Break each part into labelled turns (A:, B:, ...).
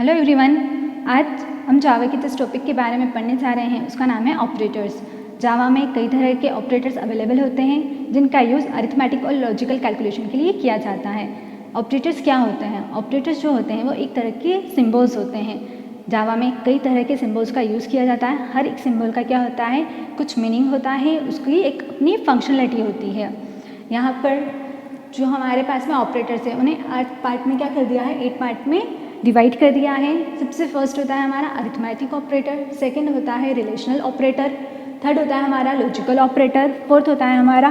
A: Hello everyone, आज हम जावा के जिस टॉपिक के बारे में पढ़ने जा रहे हैं उसका नाम है ऑपरेटर्स। जावा में कई तरह के ऑपरेटर्स अवेलेबल होते हैं जिनका यूज़ अरिथमेटिक और लॉजिकल कैलकुलेशन के लिए किया जाता है। ऑपरेटर्स क्या होते हैं? ऑपरेटर्स जो होते हैं वो एक तरह के सिम्बल्स होते हैं। जावा में कई तरह के सिम्बल्स का यूज़ किया जाता है। हर एक सिम्बल का क्या होता है, कुछ मीनिंग होता है, उसकी एक अपनी फंक्शनलिटी होती है। यहाँ पर जो हमारे पास में ऑपरेटर्स हैं उन्हें 8 पार्ट में क्या कर दिया है, 8 पार्ट में डिवाइड कर दिया है। सबसे फर्स्ट होता है हमारा अरिथमेटिक ऑपरेटर, सेकंड होता है रिलेशनल ऑपरेटर, थर्ड होता है हमारा लॉजिकल ऑपरेटर, फोर्थ होता है हमारा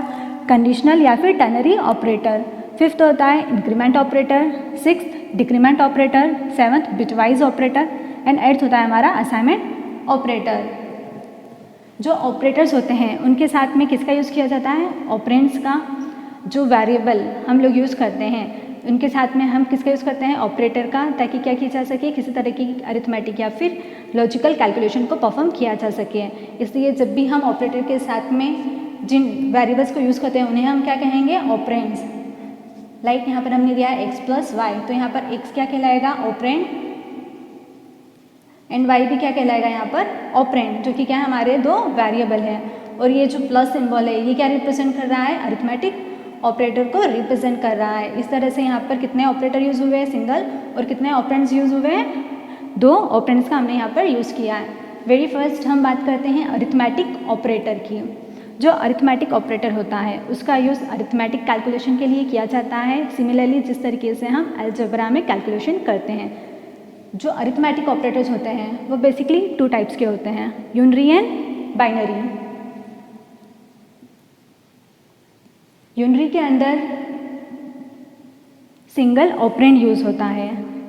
A: कंडीशनल या फिर टर्नरी ऑपरेटर, फिफ्थ होता है increment operator, sixth decrement operator, seventh bitwise operator and eighth होता है हमारा असाइनमेंट ऑपरेटर। जो ऑपरेटर्स होते हैं उनके साथ में किसका यूज़ किया जाता है, ऑपरेंड्स का। जो वेरिएबल हम लोग यूज़ करते हैं उनके साथ में हम किसका यूज़ करते हैं, ऑपरेटर का, ताकि क्या किया जा सके, किसी तरह की अरिथमेटिक या फिर लॉजिकल कैलकुलेशन को परफॉर्म किया जा सके। इसलिए जब भी हम ऑपरेटर के साथ में जिन वेरिएबल्स को यूज़ करते हैं उन्हें हम क्या कहेंगे, ऑपरेंड्स। लाइक यहाँ पर हमने दिया है x प्लस वाई, तो यहाँ पर x क्या कहलाएगा, ऑपरेंड, एंड y भी क्या कहलाएगा यहाँ पर, ऑपरेंड, जो कि क्या हमारे दो वेरिएबल है। और ये जो प्लस सिंबल है ये क्या रिप्रेजेंट कर रहा है, अरिथमेटिक ऑपरेटर को रिप्रेजेंट कर रहा है। इस तरह से यहाँ पर कितने ऑपरेटर यूज़ हुए हैं, सिंगल, और कितने ऑपरेंड्स यूज़ हुए हैं, दो ऑपरेंड्स का हमने यहाँ पर यूज़ किया है। वेरी फर्स्ट हम बात करते हैं अरिथमेटिक ऑपरेटर की। जो अरिथमेटिक ऑपरेटर होता है उसका यूज़ अरिथमेटिक कैलकुलेशन के लिए किया जाता है, सिमिलरली जिस तरीके से हम अलजेब्रा में कैलकुलेशन करते हैं। जो अरिथमेटिक ऑपरेटर्स होते हैं वो बेसिकली 2 टाइप्स के होते हैं, यूनरी एंड बाइनरी। यूनरी के अंदर सिंगल ऑपरेंड यूज़ होता है।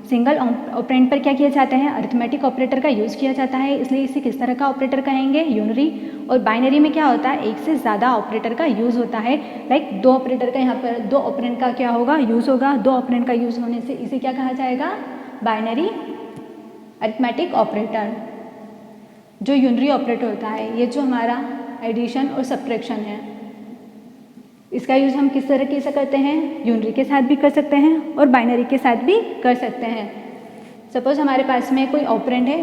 A: सिंगल ऑपरेंड पर क्या किया जाता है, अरिथमेटिक ऑपरेटर का यूज़ किया जाता है, इसलिए इसे किस तरह का ऑपरेटर कहेंगे, यूनरी। और बाइनरी में क्या होता है, एक से ज़्यादा ऑपरेटर का यूज़ होता है। लाइक 2 ऑपरेटर का यहाँ पर 2 ऑपरेंड का क्या होगा, यूज़ होगा। 2 ऑपरेंड का यूज़ होने से इसे क्या कहा जाएगा, बाइनरी अरिथमेटिक ऑपरेटर। जो यूनरी ऑपरेटर होता है ये जो हमारा एडिशन और सब्ट्रैक्शन है, इसका यूज़ हम किस तरीके से करते हैं, यूनरी के साथ भी कर सकते हैं और बाइनरी के साथ भी कर सकते हैं। सपोज हमारे पास में कोई ऑपरेंड है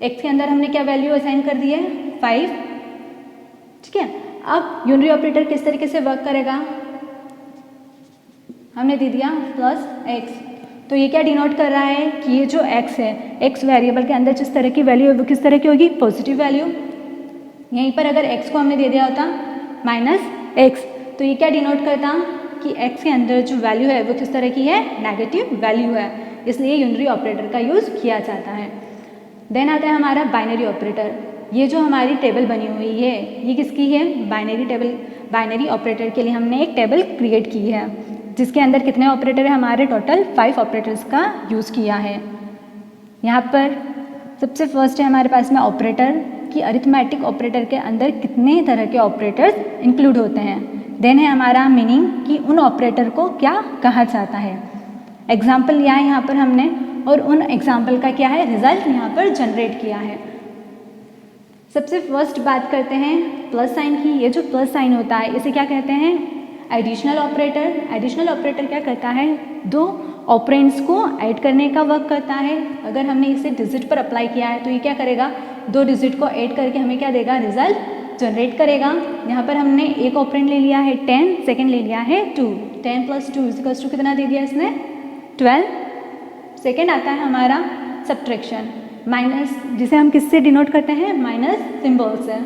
A: x के अंदर हमने क्या वैल्यू असाइन कर दी है, 5, ठीक है। अब यूनरी ऑपरेटर किस तरीके से वर्क करेगा, हमने दे दिया प्लस x, तो ये क्या डिनोट कर रहा है कि ये जो x है, x वेरिएबल के अंदर जिस तरह की वैल्यू है वो किस तरह की होगी, पॉजिटिव वैल्यू। यहीं पर अगर x को हमने दे दिया होता -x, तो ये क्या डिनोट करता कि x के अंदर जो वैल्यू है वो किस तरह की है, नेगेटिव वैल्यू है, इसलिए यूनरी ऑपरेटर का यूज़ किया जाता है। देन आता है हमारा बाइनरी ऑपरेटर। ये जो हमारी टेबल बनी हुई है ये किसकी है, बाइनरी टेबल। बाइनरी ऑपरेटर के लिए हमने एक टेबल क्रिएट की है जिसके अंदर कितने ऑपरेटर है, हमारे टोटल 5 ऑपरेटर्स का यूज़ किया है। यहाँ पर सबसे फर्स्ट है हमारे पास में ऑपरेटर कि अरिथमेटिक ऑपरेटर के अंदर कितने तरह के ऑपरेटर्स इंक्लूड होते हैं। देन है हमारा मीनिंग कि उन ऑपरेटर को क्या कहा जाता है। एग्जाम्पल लिया है यहाँ पर हमने और उन एग्जाम्पल का क्या है, रिजल्ट यहाँ पर जनरेट किया है। सबसे फर्स्ट बात करते हैं प्लस साइन की। ये जो प्लस साइन होता है इसे क्या कहते हैं, एडिशनल ऑपरेटर। एडिशनल ऑपरेटर क्या करता है, 2 ऑपरेंड्स को ऐड करने का वर्क करता है। अगर हमने इसे डिजिट पर अप्लाई किया है तो ये क्या करेगा, 2 डिजिट को ऐड करके हमें क्या देगा, रिजल्ट जनरेट करेगा। यहाँ पर हमने एक ऑपरेंड ले लिया है 10, सेकंड ले लिया है 2। 10 + 2 = कितना दे दिया इसने, 12। सेकंड आता है हमारा सब्ट्रैक्शन, माइनस, जिसे हम किससे डिनोट करते हैं, माइनस सिंबल से।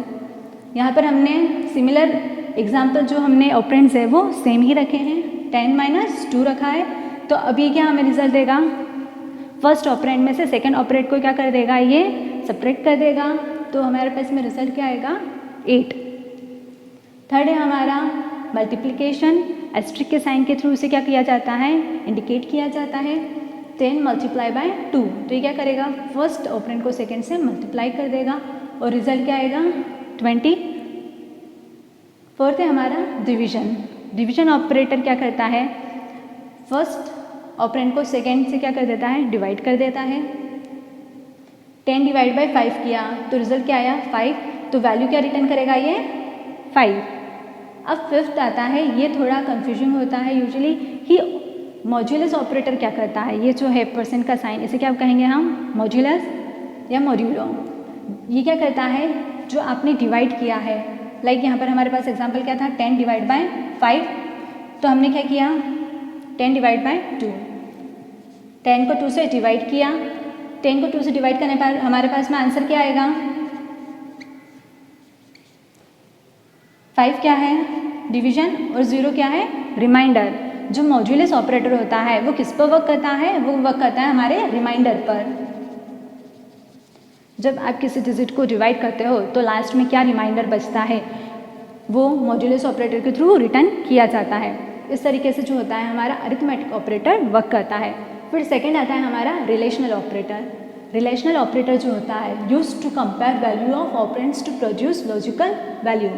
A: यहाँ पर हमने सिमिलर एग्जाम्पल जो हमने ऑपरेंड्स है वो सेम ही रखे हैं, 10 - 2 रखा है। तो अभी क्या हमें रिजल्ट देगा, फर्स्ट ऑपरेंड में से सेकंड ऑपरेंड को क्या कर देगा, ये सब्ट्रैक्ट कर देगा, तो हमारे पास में रिजल्ट क्या आएगा, 8। थर्ड है हमारा मल्टीप्लिकेशन। एस्ट्रिक के साइन के थ्रू इसे क्या किया जाता है, इंडिकेट किया जाता है। 10 × 2, तो ये क्या करेगा, फर्स्ट ऑपरेंड को सेकंड से मल्टीप्लाई कर देगा और रिजल्ट क्या आएगा, 20। फोर्थ है हमारा डिवीजन। डिवीजन ऑपरेटर क्या करता है, फर्स्ट ऑपरेंड को सेकंड से क्या कर देता है, डिवाइड कर देता है। 10 / 5 किया तो रिजल्ट क्या आया, 5, तो वैल्यू क्या रिटर्न करेगा, ये 5। अब फिफ्थ आता है, ये थोड़ा कंफ्यूजिंग होता है यूजुअली कि मॉड्यूलस ऑपरेटर क्या करता है, ये जो है परसेंट का साइन, इसे क्या कहेंगे हम, मॉड्यूलस या मॉड्यूलो। ये क्या करता है, जो आपने डिवाइड किया है, लाइक यहाँ पर हमारे पास एग्जांपल क्या था, 10 डिवाइड बाय 5, तो हमने क्या किया, 10 डिवाइड बाय 2, 10 को 2 से डिवाइड किया, 10 को 2 से डिवाइड करने पर हमारे पास में आंसर क्या आएगा, 5 क्या है, डिवीजन, और 0 क्या है, रिमाइंडर। जो मॉड्यूलस ऑपरेटर होता है वो किस पर वर्क करता है, वो वर्क करता है हमारे रिमाइंडर पर। जब आप किसी डिजिट को डिवाइड करते हो तो लास्ट में क्या रिमाइंडर बचता है, वो मॉड्यूलस ऑपरेटर के थ्रू रिटर्न किया जाता है। इस तरीके से जो होता है हमारा अरिथमेटिक ऑपरेटर वर्क करता है। फिर सेकंड आता है हमारा रिलेशनल ऑपरेटर। रिलेशनल ऑपरेटर जो होता है used to compare value of operands to produce logical value.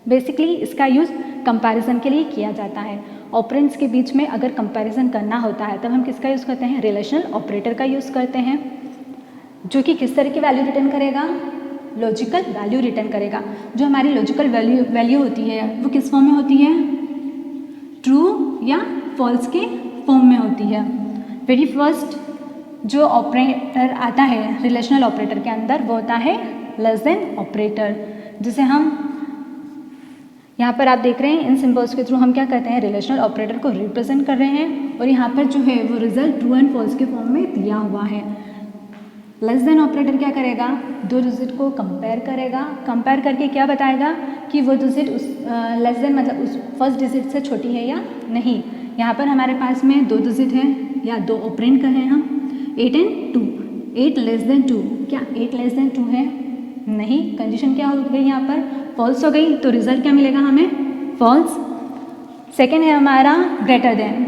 A: Basically इसका यूज़ कंपैरिजन के लिए किया जाता है। ऑपरेंड्स के बीच में अगर कंपैरिजन करना होता है तब हम किसका यूज़ करते हैं, रिलेशनल ऑपरेटर का यूज़ करते हैं, जो कि किस तरह की वैल्यू रिटर्न करेगा, लॉजिकल वैल्यू रिटर्न करेगा। जो हमारी लॉजिकल वैल्यू होती है वो किस फॉर्म में होती है, ट्रू या फॉल्स के फॉर्म में होती है। वेरी फर्स्ट जो ऑपरेटर आता है रिलेशनल ऑपरेटर के अंदर वो होता है लेस देन ऑपरेटर, जिसे हम यहाँ पर आप देख रहे हैं इन सिंबल्स के थ्रू हम क्या करते हैं, रिलेशनल ऑपरेटर को रिप्रेजेंट कर रहे हैं, और यहाँ पर जो है वो रिजल्ट ट्रू एंड फॉल्स के फॉर्म में दिया हुआ है। लेस देन ऑपरेटर क्या करेगा, दो डिजिट को कंपेयर करेगा, कंपेयर करके क्या बताएगा कि वो डिजिट उस लेस देन मतलब उस फर्स्ट डिजिट से छोटी है या नहीं। यहाँ पर हमारे पास में 2 डिजिट है या 2 ऑपरेंड का है हम, 8 एंड 2, 8 लेस देन 2, क्या 8 लेस देन 2 है, नहीं, कंडीशन क्या हो गई यहाँ पर, फॉल्स हो गई, तो रिजल्ट क्या मिलेगा हमें, फॉल्स। सेकेंड है हमारा ग्रेटर देन,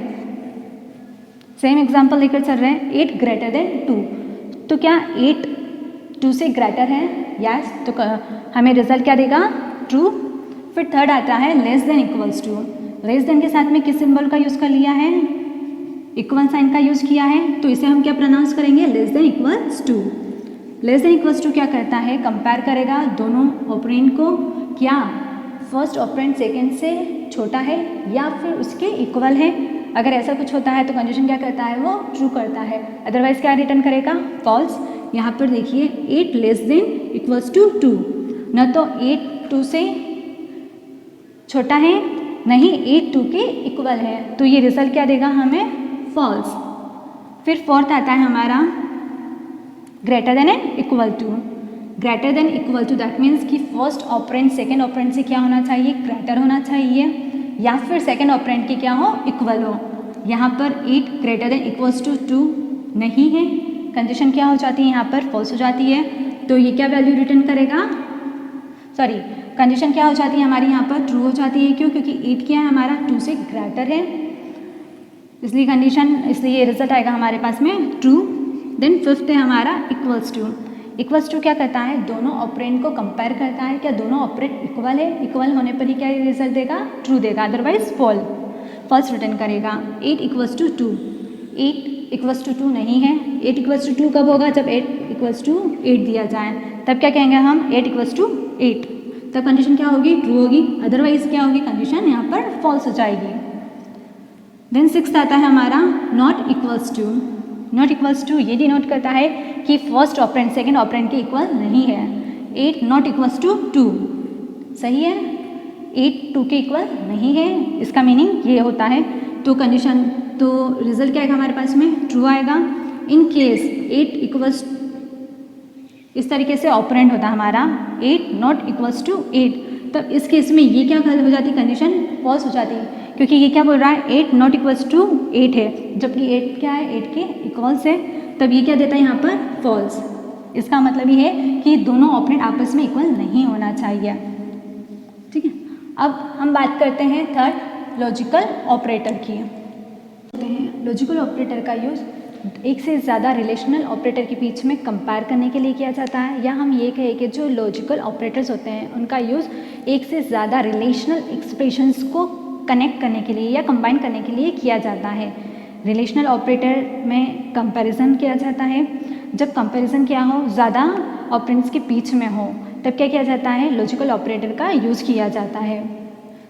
A: सेम एग्जाम्पल लेकर चल रहे हैं, 8 ग्रेटर देन 2, तो क्या 8 2 से ग्रेटर है, यस, तो हमें रिजल्ट क्या देगा, ट्रू। फिर थर्ड आता है less than equals to. Less than के साथ में किस सिंबल का यूज़ कर लिया है, इक्वल साइन का यूज़ किया है, तो इसे हम क्या प्रोनाउंस करेंगे, less than equals to. Less than equals to क्या करता है, कंपेयर करेगा दोनों ऑपरेंड को, क्या फर्स्ट ऑपरेंड सेकेंड से छोटा है या फिर उसके इक्वल है। अगर ऐसा कुछ होता है तो कंडीशन क्या करता है, वो ट्रू करता है, अदरवाइज क्या रिटर्न करेगा, फॉल्स। यहाँ पर देखिए 8 लेस देन इक्वल्स टू 2, न तो 8 2 से छोटा है, नहीं 8 2 के इक्वल है, तो ये रिजल्ट क्या देगा हमें, फॉल्स। फिर फोर्थ आता है हमारा greater than and equal to. Greater than equal to that means कि फर्स्ट ऑपरेंड सेकेंड ऑपरेंड से क्या होना चाहिए, ग्रेटर होना चाहिए, या फिर सेकेंड ऑपरेंड की क्या हो, इक्वल हो। यहाँ पर 8 ग्रेटर देन इक्वल्स टू 2 नहीं है, कंडीशन क्या हो जाती है यहाँ पर, फॉल्स हो जाती है, तो ये क्या वैल्यू रिटर्न करेगा, सॉरी कंडीशन क्या हो जाती है हमारी यहाँ पर, ट्रू हो जाती है। क्यों, क्योंकि 8 क्या है हमारा 2 से ग्रेटर है, इसलिए कंडीशन, इसलिए रिजल्ट आएगा हमारे पास में ट्रू। देन फिफ्थ है हमारा इक्वल्स टू। इक्वल्स टू क्या करता है, दोनों ऑपरेंड को कंपेयर करता है, क्या दोनों ऑपरेंड इक्वल है, इक्वल होने पर ही क्या रिजल्ट देगा, ट्रू देगा, अदरवाइज फॉल्स रिटर्न करेगा। 8 इक्वल्स टू 2, 8 इक्वल्स टू 2 नहीं है, 8 इक्वल्स टू 2 कब होगा, जब 8 इक्वल्स टू 8 दिया जाए, तब क्या कहेंगे हम, 8 इक्वल्स टू 8, तब कंडीशन क्या होगी, ट्रू होगी, अदरवाइज क्या होगी, कंडीशन यहाँ पर फॉल्स हो जाएगी। देन सिक्स्थ आता है हमारा not equals to. Not equals to ये डिनोट करता है कि फर्स्ट ऑपरेंड सेकेंड ऑपरेंड के इक्वल नहीं है। 8 नॉट इक्वल्स टू 2, सही है, 8 2 के इक्वल नहीं है, इसका मीनिंग ये होता है, तो कंडीशन, तो रिजल्ट क्या आएगा हमारे पास में, ट्रू आएगा। इन केस 8 इक्वल्स, इस तरीके से ऑपरेंड होता है हमारा 8 नॉट इक्वल्स टू 8, तब इस केस में ये क्या हो जाती, कंडीशन फॉल्स हो जाती है, क्योंकि ये क्या बोल रहा है, 8 नॉट इक्वल्स टू 8 है, जबकि 8 क्या है, 8 के इक्वल्स है, तब ये क्या देता है यहाँ पर, फॉल्स। इसका मतलब ये है कि दोनों ऑपरेंड आपस में इक्वल नहीं होना चाहिए, ठीक है। अब हम बात करते हैं थर्ड लॉजिकल ऑपरेटर की। लॉजिकल ऑपरेटर का यूज़ एक से ज़्यादा रिलेशनल ऑपरेटर के बीच में कंपेयर करने के लिए किया जाता है, या हम ये कहें कि जो लॉजिकल ऑपरेटर्स होते हैं उनका यूज़ एक से ज़्यादा रिलेशनल एक्सप्रेशंस को कनेक्ट करने के लिए या कंबाइन करने के लिए किया जाता है। रिलेशनल ऑपरेटर में कंपैरिजन किया जाता है, जब कंपैरिजन क्या हो, ज़्यादा ऑपरेंड्स के बीच में हो, तब क्या किया जाता है, लॉजिकल ऑपरेटर का यूज़ किया जाता है।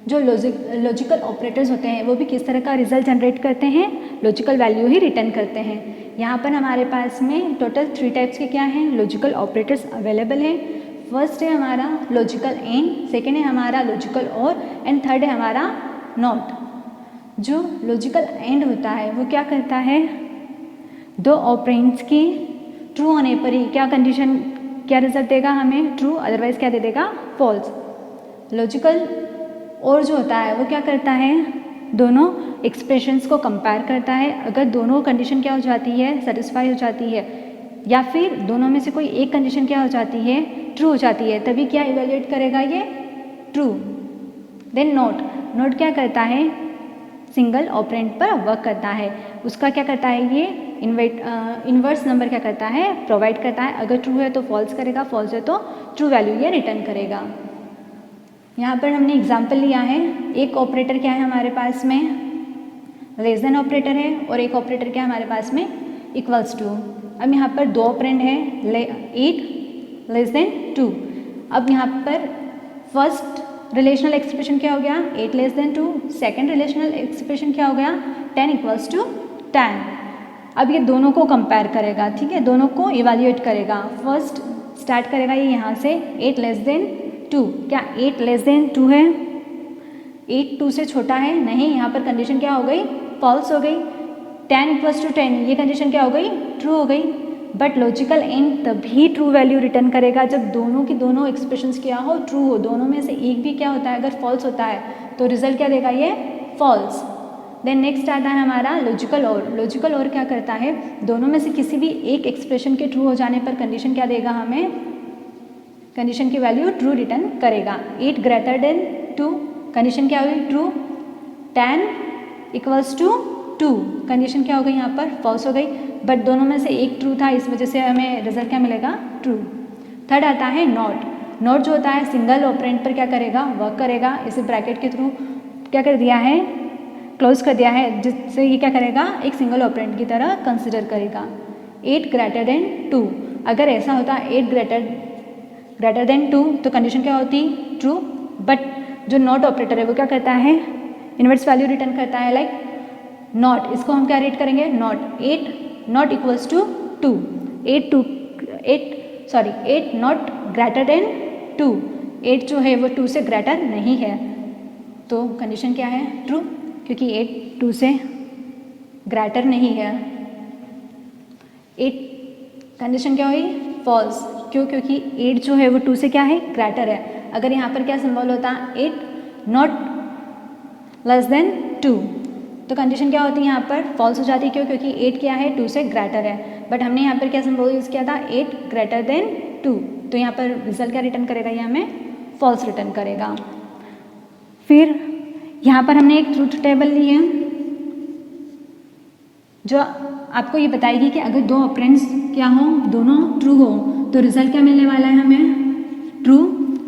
A: जो लॉजिकल ऑपरेटर्स होते हैं वो भी किस तरह का रिजल्ट जनरेट करते हैं, लॉजिकल वैल्यू ही रिटर्न करते हैं। यहाँ पर हमारे पास में टोटल 3 टाइप्स के क्या हैं, लॉजिकल ऑपरेटर्स अवेलेबल हैं। फर्स्ट है हमारा लॉजिकल एंड, सेकेंड है हमारा लॉजिकल और, एंड थर्ड है हमारा नॉट। जो लॉजिकल एंड होता है वो क्या करता है, दो ऑपरेंड्स की ट्रू होने पर ही क्या कंडीशन, क्या रिजल्ट देगा हमें, ट्रू, अदरवाइज क्या दे देगा, फॉल्स। लॉजिकल और जो होता है वो क्या करता है, दोनों एक्सप्रेशंस को कंपेयर करता है। अगर दोनों कंडीशन क्या हो जाती है, सेटिस्फाई हो जाती है, या फिर दोनों में से कोई एक कंडीशन क्या हो जाती है, ट्रू हो जाती है, तभी क्या इवेल्युएट करेगा ये, ट्रू। देन नोट क्या करता है, सिंगल ऑपरेंड पर वर्क करता है। उसका क्या करता है, ये इन्वर्स नंबर क्या करता है, प्रोवाइड करता है। अगर ट्रू है तो फॉल्स करेगा, फॉल्स है तो ट्रू वैल्यू ये रिटर्न करेगा। यहाँ पर हमने एग्जाम्पल लिया है, एक ऑपरेटर क्या है हमारे पास में, लेस देन ऑपरेटर है, और एक ऑपरेटर क्या है हमारे पास में, इक्वल्स टू। अब यहाँ पर दो ऑपरेंड है, 8 लेस देन 2। अब यहाँ पर फर्स्ट रिलेशनल एक्सप्रेशन क्या हो गया, 8 less than 2। Second relational expression क्या हो गया, 10 इक्वल्स टू 10। अब ये दोनों को कंपेयर करेगा, ठीक है, दोनों को इवेल्युएट करेगा। फर्स्ट स्टार्ट करेगा ये यहाँ से 8 लेस देन 2। क्या 8 लेस देन 2 है, 8 2 से छोटा है, नहीं, यहाँ पर कंडीशन क्या हो गई, फॉल्स हो गई। 10 इक्वल्स टू 10, ये कंडीशन क्या हो गई, ट्रू हो गई। बट लॉजिकल एंड तभी ट्रू वैल्यू रिटर्न करेगा जब दोनों की दोनों एक्सप्रेशंस क्या हो, ट्रू हो। दोनों में से एक भी क्या होता है, अगर फॉल्स होता है तो रिजल्ट क्या देगा, ये फॉल्स। देन नेक्स्ट आता है हमारा लॉजिकल और। लॉजिकल और क्या करता है, दोनों में से किसी भी एक एक्सप्रेशन के ट्रू हो जाने पर कंडीशन क्या देगा हमें, कंडीशन की वैल्यू ट्रू रिटर्न करेगा। 8 ग्रेटर देन 2, कंडीशन क्या हुई, ट्रू। 10 इक्वल्स टू 2, कंडीशन क्या हो गई यहाँ पर, फॉल्स हो गई। बट दोनों में से एक ट्रू था, इस वजह से हमें रिजल्ट क्या मिलेगा, ट्रू। थर्ड आता है नॉट जो होता है सिंगल ऑपरेंड पर क्या करेगा, वर्क करेगा। इसे ब्रैकेट के थ्रू क्या कर दिया है, क्लोज कर दिया है, जिससे ये क्या करेगा, एक सिंगल ऑपरेंड की तरह कंसिडर करेगा। 8 ग्रेटर देन 2, अगर ऐसा होता 8 ग्रेटर देन 2 तो कंडीशन क्या होती, ट्रू। बट जो नॉट ऑपरेटर है वो क्या करता है, इनवर्स वैल्यू रिटर्न करता है, लाइक नॉट। इसको हम क्या रेट करेंगे, not not equals to 2। 8 not greater than 2, 8 जो है वो 2 से ग्रेटर नहीं है, तो कंडीशन क्या है, ट्रू, क्योंकि 8 2 से ग्रेटर नहीं है। 8 कंडीशन क्या हुई, फॉल्स। क्यों, क्योंकि 8 जो है वो 2 से क्या है, ग्रेटर है। अगर यहाँ पर क्या सिंबल होता, 8 नॉट लेस देन 2, तो कंडीशन क्या होती है यहाँ पर, फॉल्स हो जाती है। क्यों, क्योंकि 8 क्या है, 2 से ग्रेटर है। बट हमने यहाँ पर क्या सिंबल यूज़ किया था, 8 ग्रेटर देन 2, तो यहाँ पर रिजल्ट क्या रिटर्न करेगा, ये हमें फॉल्स रिटर्न करेगा। फिर यहाँ पर हमने एक ट्रूथ टेबल ली है जो आपको ये बताएगी कि अगर दो ऑपरेंड्स क्या हो, दोनों ट्रू हो, तो रिजल्ट क्या मिलने वाला है हमें, ट्रू।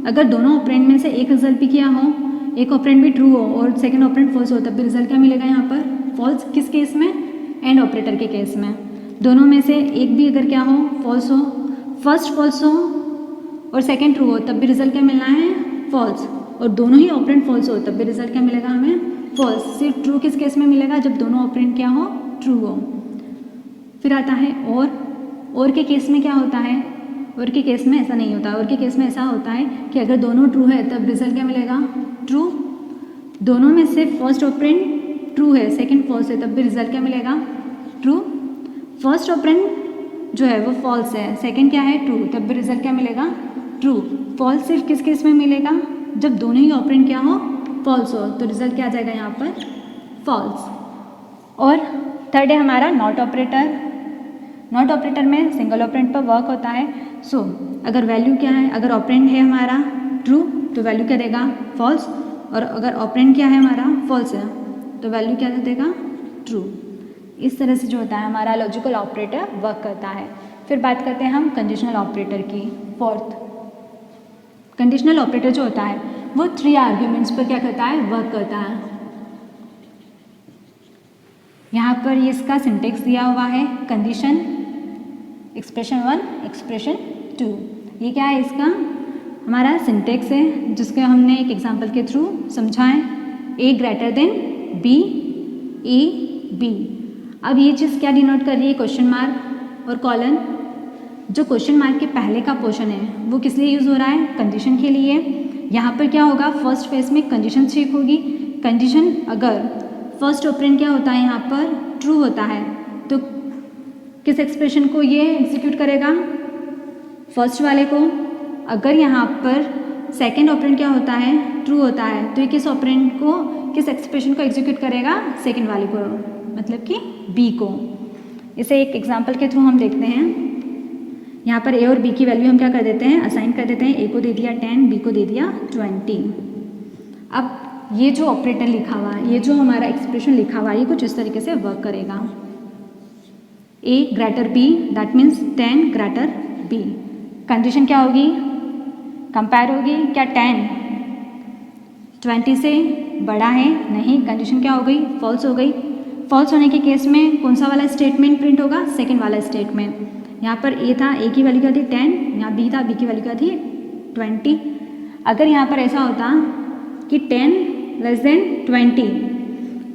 A: अगर दोनों ऑपरेंड में से एक रिजल्ट भी क्या हो, एक ऑपरेंड भी ट्रू हो और सेकंड ऑपरेंड फॉल्स हो, तब भी रिजल्ट क्या मिलेगा यहाँ पर, फॉल्स। किस केस में, एंड ऑपरेटर के केस में। दोनों में से एक भी अगर क्या हो, फॉल्स हो, फर्स्ट फॉल्स हो और सेकंड ट्रू हो, तब भी रिजल्ट क्या मिलना है, फॉल्स। और दोनों ही ऑपरेंड फॉल्स हो, तब भी रिजल्ट क्या मिलेगा हमें, फॉल्स। सिर्फ ट्रू किस केस में मिलेगा, जब दोनों ऑपरेंड क्या हो, ट्रू हो। फिर आता है और के केस में क्या होता है, और के केस में ऐसा नहीं होता। और के केस में ऐसा होता है कि अगर दोनों ट्रू है तब रिजल्ट क्या मिलेगा, ट्रू। दोनों में से फर्स्ट ऑपरेंड ट्रू है, सेकंड फॉल्स है, तब भी रिजल्ट क्या मिलेगा, ट्रू। फर्स्ट ऑपरेंड जो है वो फॉल्स है, सेकंड क्या है, ट्रू, तब भी रिजल्ट क्या मिलेगा, ट्रू। फॉल्स सिर्फ किस केस में मिलेगा, जब दोनों ही ऑपरेंड क्या हो, फॉल्स हो, तो रिजल्ट क्या आ जाएगा यहाँ पर, फॉल्स। और थर्ड है हमारा नॉट ऑपरेटर। नॉट ऑपरेटर में सिंगल ऑपरेंड पर वर्क होता है। सो अगर वैल्यू क्या है, अगर ऑपरेंड है हमारा ट्रू तो वैल्यू क्या देगा, फॉल्स। और अगर ऑपरेंड क्या है हमारा, फॉल्स है, तो वैल्यू क्या देगा, ट्रू। इस तरह से जो होता है हमारा लॉजिकल ऑपरेटर वर्क करता है। फिर बात करते हैं हम कंडीशनल ऑपरेटर की। फोर्थ, कंडीशनल ऑपरेटर जो होता है वो 3 आर्ग्यूमेंट्स पर क्या करता है, वर्क करता है। यहाँ पर ये इसका सिंटेक्स दिया हुआ है, कंडीशन, एक्सप्रेशन 1, एक्सप्रेशन 2। ये क्या है इसका, हमारा सिंटेक्स है जिसके हमने एक एग्जांपल के थ्रू समझा है, A greater than B, A B. अब ये चीज़ क्या डिनोट कर रही है, क्वेश्चन मार्क और कॉलन। जो क्वेश्चन मार्क के पहले का पोर्शन है वो किस लिए यूज़ हो रहा है, कंडीशन के लिए। यहाँ पर क्या होगा, फर्स्ट फेज में कंडीशन चेक होगी। कंडीशन अगर फर्स्ट ऑपरेंड क्या होता है यहाँ पर ट्रू होता है तो किस एक्सप्रेशन को ये एग्जीक्यूट करेगा, फर्स्ट वाले को। अगर यहाँ पर सेकेंड ऑपरेंड क्या होता है, ट्रू होता है, तो ये किस ऑपरेंड को, किस एक्सप्रेशन को एग्जीक्यूट करेगा, सेकेंड वाले को, मतलब कि बी को। इसे एक एग्जांपल के थ्रू हम देखते हैं। यहाँ पर ए और बी की वैल्यू हम क्या कर देते हैं, असाइन कर देते हैं। ए को दे दिया 10, बी को दे दिया 20। अब ये जो ऑपरेटर लिखा हुआ है, ये जो हमारा एक्सप्रेशन लिखा हुआ है, ये कुछ इस तरीके से वर्क करेगा। A greater B, that means 10 greater B. Condition क्या होगी, कंपेयर होगी। क्या 10 20 से बड़ा है, नहीं। कंडीशन क्या हो गई, फॉल्स हो गई। फॉल्स होने के केस में कौन सा वाला स्टेटमेंट प्रिंट होगा, सेकेंड वाला स्टेटमेंट। यहाँ पर ए था, ए की वैल्यू क्या थी 10, यहाँ बी था, बी की वैल्यू क्या थी 20। अगर यहाँ पर ऐसा होता कि 10 लेस देन 20,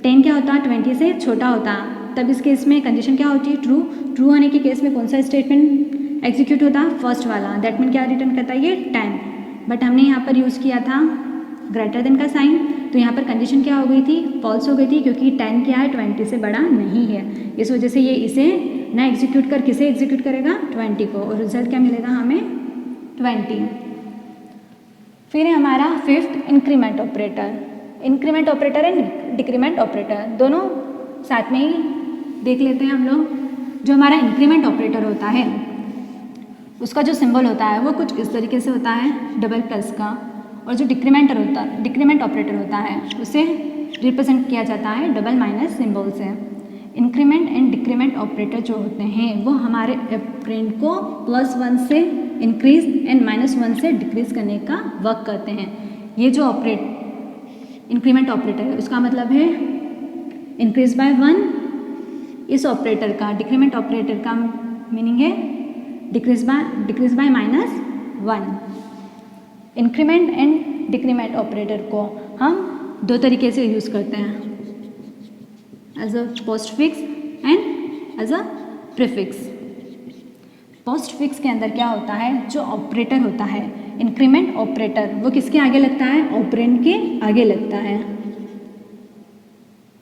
A: 10 क्या होता, 20 से छोटा होता, तब इस केस में कंडीशन क्या होती, ट्रू। ट्रू होने के केस में कौन सा स्टेटमेंट एग्जीक्यूट होता, फर्स्ट वाला। दैट मीन क्या रिटर्न करता है, ये 10। बट हमने यहाँ पर यूज़ किया था ग्रेटर देन का साइन, तो यहाँ पर कंडीशन क्या हो गई थी, फॉल्स हो गई थी, क्योंकि 10 क्या है 20 से बड़ा नहीं है। इस वजह से ये इसे ना एग्जीक्यूट कर किसे एग्जीक्यूट करेगा, 20 को, और रिजल्ट क्या मिलेगा हमें 20। फिर है हमारा fifth increment operator. Increment operator and decrement operator दोनों साथ में ही देख लेते हैं हम लोग। जो हमारा इंक्रीमेंट ऑपरेटर होता है उसका जो सिंबल होता है वो कुछ इस तरीके से होता है, डबल प्लस का। और जो डिक्रीमेंट ऑपरेटर होता है उसे रिप्रेजेंट किया जाता है डबल माइनस सिंबल से। इंक्रीमेंट एंड डिक्रीमेंट ऑपरेटर जो होते हैं वो हमारे ऑपरेंड को +1 से इंक्रीज एंड -1 से डिक्रीज करने का वर्क करते हैं। ये जो इंक्रीमेंट ऑपरेटर है उसका मतलब है इंक्रीज बाय 1। इस ऑपरेटर का, डिक्रीमेंट ऑपरेटर का मीनिंग है decrease by -1। Increment and decrement operator को हम दो तरीके से यूज़ करते हैं, as a postfix and as a prefix. Postfix के अंदर क्या होता है, जो ऑपरेटर होता है इंक्रीमेंट ऑपरेटर, वो किसके आगे लगता है, ऑपरेंड के आगे लगता है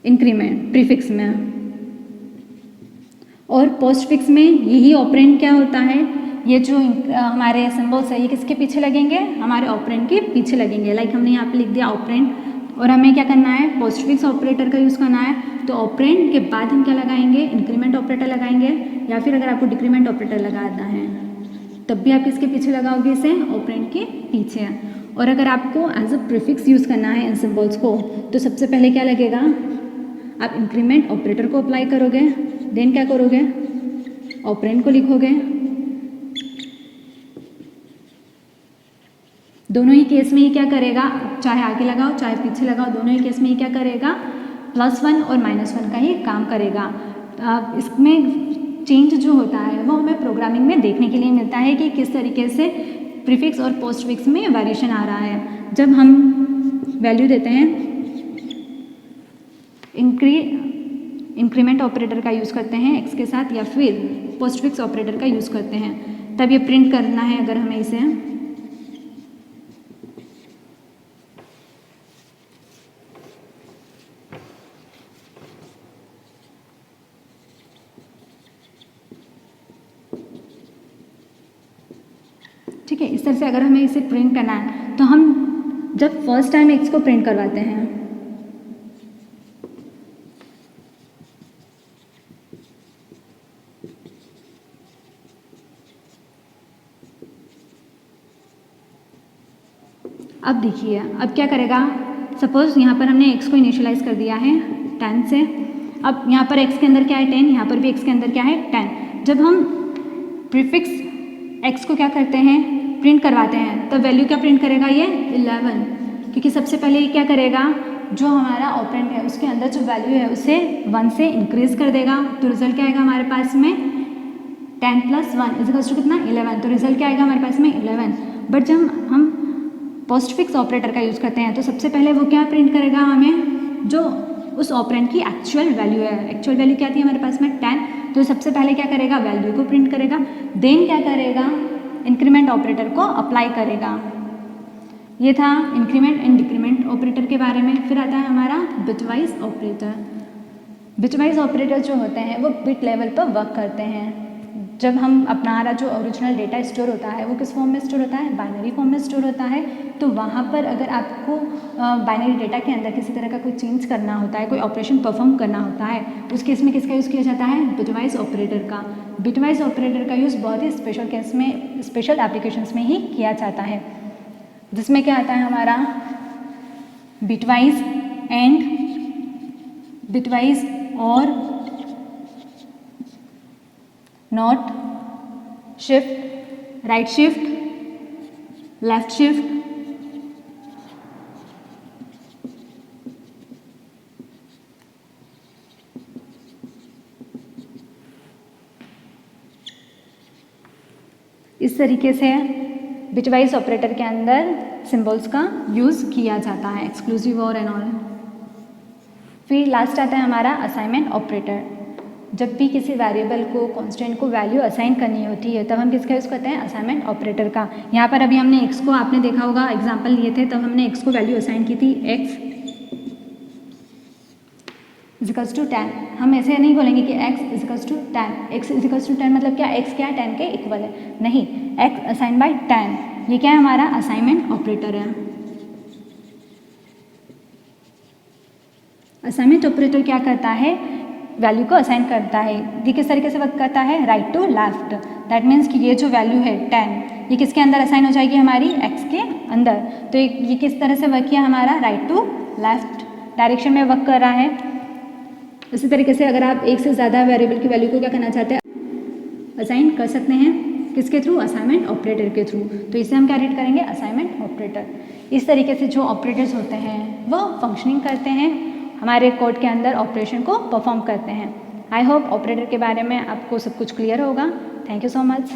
A: इंक्रीमेंट प्रीफिक्स में। और पोस्ट फिक्स में यही ऑपरेंड क्या होता है, ये जो हमारे सिंबल्स है ये किसके पीछे लगेंगे, हमारे ऑपरेंड के पीछे लगेंगे। लाइक हमने यहाँ पे लिख दिया ऑपरेंड, और हमें क्या करना है, पोस्ट फिक्स ऑपरेटर का यूज़ करना है। तो ऑपरेंड के बाद हम क्या लगाएंगे, इंक्रीमेंट ऑपरेटर लगाएंगे, या फिर अगर आपको डिक्रीमेंट ऑपरेटर लगाना है तब भी आप किसके पीछे लगाओगे, इसे ऑपरेंड के पीछे। और अगर आपको एज अ प्रीफिक्स यूज़ करना है इन सिंबल्स को, तो सबसे पहले क्या लगेगा, आप इंक्रीमेंट ऑपरेटर को अप्लाई करोगे, देन क्या करोगे, ऑपरेंड को लिखोगे। दोनों ही केस में ही क्या करेगा, चाहे आगे लगाओ चाहे पीछे लगाओ, दोनों ही केस में ही क्या करेगा, +1 और -1 का ही काम करेगा। इसमें चेंज जो होता है वो हमें प्रोग्रामिंग में देखने के लिए मिलता है कि किस तरीके से प्रीफिक्स और पोस्ट फिक्स में वेरिएशन आ रहा है। जब हम वैल्यू देते हैं इंक्रीमेंट ऑपरेटर का यूज़ करते हैं x के साथ, या फिर पोस्ट फिक्स ऑपरेटर का यूज़ करते हैं, तब ये प्रिंट करना है अगर हमें इसे। ठीक है, इस तरह से अगर हमें इसे प्रिंट करना है तो हम जब फर्स्ट टाइम x को प्रिंट करवाते हैं अब देखिए, अब क्या करेगा, सपोज यहाँ पर हमने x को इनिशियलाइज कर दिया है 10 से। अब यहाँ पर x के अंदर क्या है 10, यहाँ पर भी x के अंदर क्या है 10। जब हम प्रीफिक्स x को क्या करते हैं, प्रिंट करवाते हैं, तब वैल्यू क्या प्रिंट करेगा, ये 11, क्योंकि सबसे पहले ये क्या करेगा, जो हमारा ऑपरेंड है उसके अंदर जो वैल्यू है उसे 1 से इंक्रीज कर देगा। तो रिजल्ट क्या आएगा हमारे पास में, 10 + 1 = कितना, 11। तो रिजल्ट क्या आएगा हमारे पास में 11। बट जब हम पोस्टफिक्स ऑपरेटर का यूज़ करते हैं तो सबसे पहले वो क्या प्रिंट करेगा हमें, जो उस ऑपरेंड की एक्चुअल वैल्यू है। एक्चुअल वैल्यू क्या थी हमारे पास में 10, तो सबसे पहले क्या करेगा, वैल्यू को प्रिंट करेगा, देन क्या करेगा, इंक्रीमेंट ऑपरेटर को अप्लाई करेगा। ये था इंक्रीमेंट एंड डिक्रीमेंट ऑपरेटर के बारे में। फिर आता है हमारा बिटवाइज ऑपरेटर। बिटवाइज ऑपरेटर जो होते हैं वो बिट लेवल पर वर्क करते हैं। जब हम हमारा जो ओरिजिनल डेटा स्टोर होता है वो किस फॉर्म में स्टोर होता है, बाइनरी फॉर्म में स्टोर होता है। तो वहाँ पर अगर आपको बाइनरी डेटा के अंदर किसी तरह का कोई चेंज करना होता है, कोई ऑपरेशन परफॉर्म करना होता है, उस केस में किसका यूज़ किया जाता है, बिटवाइज ऑपरेटर का। बिटवाइज ऑपरेटर का यूज़ बहुत ही स्पेशल केस में, स्पेशल एप्लीकेशंस में ही किया जाता है, जिसमें क्या आता है हमारा बिटवाइज एंड बिटवाइज और not, shift, right shift, left shift, इस तरीके से बिटवाइज ऑपरेटर के अंदर सिंबल्स का यूज़ किया जाता है, एक्सक्लूसिव और एंड ऑल। फिर लास्ट आता है हमारा असाइनमेंट ऑपरेटर। जब भी किसी वेरिएबल को, कांस्टेंट को वैल्यू असाइन करनी होती है तब हम किसका यूज़ करते हैं, असाइनमेंट ऑपरेटर का। यहाँ पर अभी हमने x को, आपने देखा होगा एग्जांपल लिए थे, तब हमने x को वैल्यू असाइन की थी, x इजिकल्स टू 10। हम ऐसे नहीं बोलेंगे कि x equals to 10, x equals to 10 मतलब क्या, x क्या है, 10 के इक्वल है, नहीं, x असाइन बाय 10, ये क्या है हमारा असाइनमेंट ऑपरेटर है। असाइनमेंट ऑपरेटर क्या करता है, वैल्यू को असाइन करता है। ये किस तरीके से वर्क करता है, right to left. That means कि ये जो वैल्यू है 10, ये किसके अंदर असाइन हो जाएगी, हमारी x के अंदर। तो ये किस तरह से वर्क किया, हमारा राइट टू लेफ्ट डायरेक्शन में वर्क कर रहा है। इसी तरीके से अगर आप एक से ज़्यादा वेरिएबल की वैल्यू को क्या करना चाहते हैं, असाइन कर सकते हैं, किसके थ्रू, असाइनमेंट ऑपरेटर के थ्रू। तो इसे हम क्या रीड करेंगे, असाइनमेंट ऑपरेटर। इस तरीके से जो ऑपरेटर्स होते हैं वो फंक्शनिंग करते हैं, हमारे कोड के अंदर ऑपरेशन को परफॉर्म करते हैं। आई होप ऑपरेटर के बारे में आपको सब कुछ क्लियर होगा। Thank you so much.